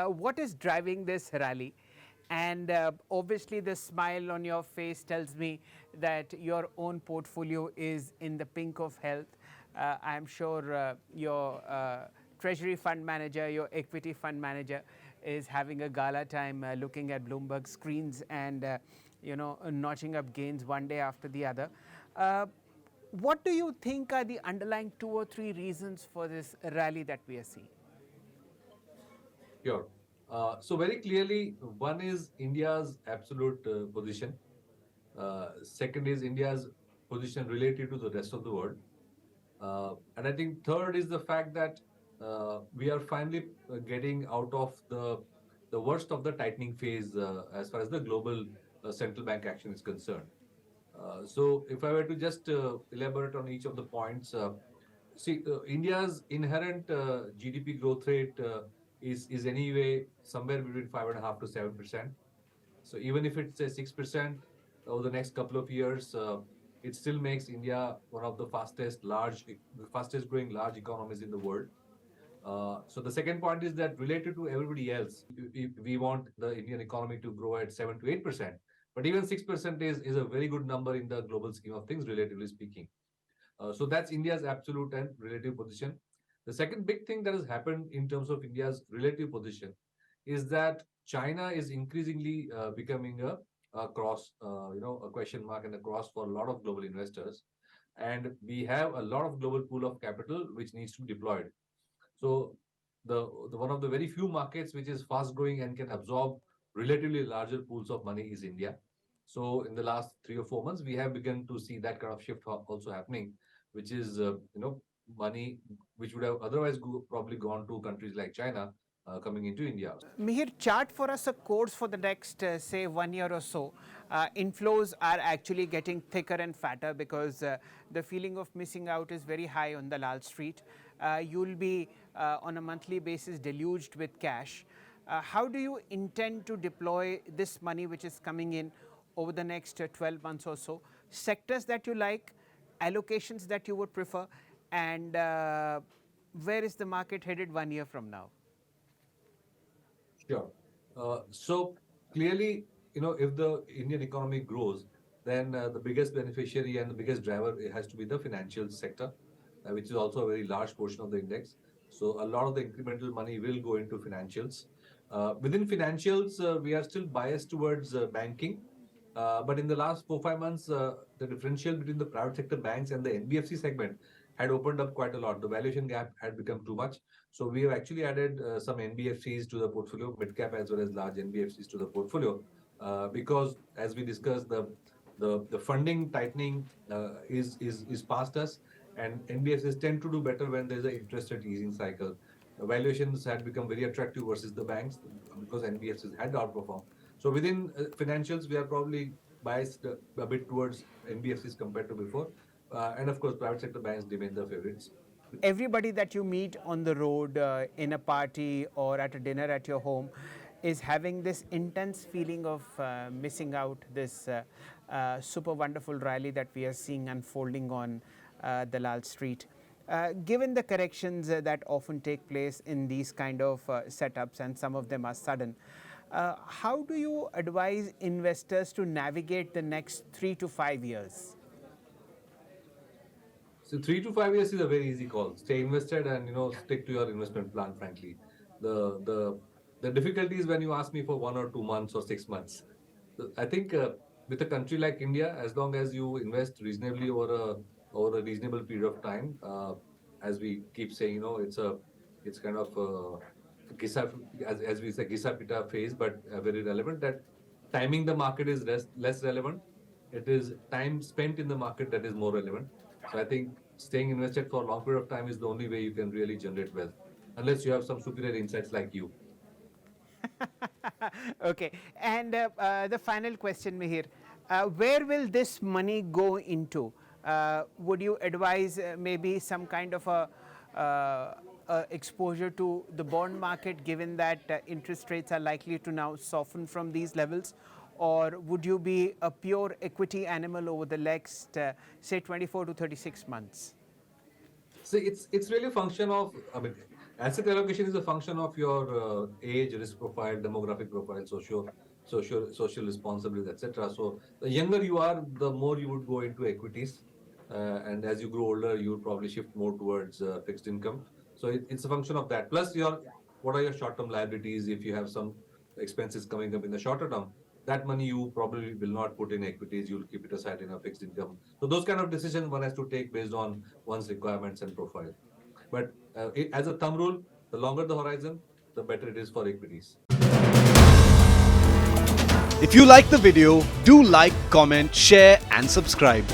what is driving this rally? And obviously, the smile on your face tells me that your own portfolio is in the pink of health. I'm sure your treasury fund manager, your equity fund manager, is having a gala time looking at Bloomberg screens and notching up gains one day after the other. What do you think are the underlying 2 or 3 reasons for this rally that we are seeing? Sure. So very clearly, one is India's absolute position. Second is India's position relative to the rest of the world. And I think third is the fact that we are finally getting out of the worst of the tightening phase as far as the global central bank action is concerned. So if I were to just elaborate on each of the points, see, India's inherent GDP growth rate is anyway somewhere between 5.5% to 7%. So even if it's a 6% over the next couple of years, it still makes India one of the fastest growing large economies in the world. So the second point is that related to everybody else, we want the Indian economy to grow at 7 to 8%, but even 6% is a very good number in the global scheme of things, relatively speaking. So that's India's absolute and relative position. The second big thing that has happened in terms of India's relative position is that China is increasingly becoming a question mark and a cross for a lot of global investors. And we have a lot of global pool of capital which needs to be deployed. So the one of the very few markets which is fast growing and can absorb relatively larger pools of money is India. So in the last 3 or 4 months, we have begun to see that kind of shift also happening, which is money which would have otherwise probably gone to countries like China coming into India. Mihir, chart for us a course for the next, say, 1 year or so. Inflows are actually getting thicker and fatter because the feeling of missing out is very high on the Lal Street. You'll be on a monthly basis deluged with cash. How do you intend to deploy this money which is coming in over the next 12 months or so? Sectors that you like, allocations that you would prefer, and where is the market headed 1 year from now? Sure. So clearly, if the Indian economy grows, then the biggest beneficiary and the biggest driver it has to be the financial sector, which is also a very large portion of the index. So a lot of the incremental money will go into financials. Within financials, we are still biased towards banking. But in the last 4 or 5 months, the differential between the private sector banks and the NBFC segment had opened up quite a lot. The valuation gap had become too much. So we have actually added some NBFCs to the portfolio, mid cap as well as large NBFCs to the portfolio, because as we discussed, the funding tightening is past us, and NBFCs tend to do better when there's an interest rate easing cycle. Valuations had become very attractive versus the banks because NBFCs had outperformed. So within financials, we are probably biased a bit towards NBFCs compared to before. And of course, private sector banks remain the favorites. Everybody that you meet on the road, in a party or at a dinner at your home, is having this intense feeling of missing out this super wonderful rally that we are seeing unfolding on the Lal Street. Given the corrections that often take place in these kind of setups, and some of them are sudden, how do you advise investors to navigate the next 3 to 5 years? So 3 to 5 years is a very easy call. Stay invested and stick to your investment plan. Frankly, the the the difficulty is when you ask me for 1 or 2 months or 6 months. I think with a country like India, as long as you invest reasonably over a reasonable period of time, as we keep saying, it's kind of gisa, as we say, gisa pita phase, but very relevant. That timing the market is less relevant. It is time spent in the market that is more relevant. So I think staying invested for a long period of time is the only way you can really generate wealth, unless you have some superior insights like you. Okay, and the final question, Mihir, where will this money go into? Would you advise maybe some kind of a exposure to the bond market, given that interest rates are likely to now soften from these levels? Or would you be a pure equity animal over the next, say, 24 to 36 months? So it's really a function of, Asset allocation is a function of your age, risk profile, demographic profile, social responsibilities, etc. So the younger you are, the more you would go into equities, and as you grow older, you would probably shift more towards fixed income. So it's a function of that. Plus, your what are your short-term liabilities? If you have some expenses coming up in the shorter term, that money you probably will not put in equities. You'll keep it aside in a fixed income. So those kind of decisions one has to take based on one's requirements and profile. But as a thumb rule, the longer the horizon, the better it is for equities. If you like the video, do like, comment, share and subscribe.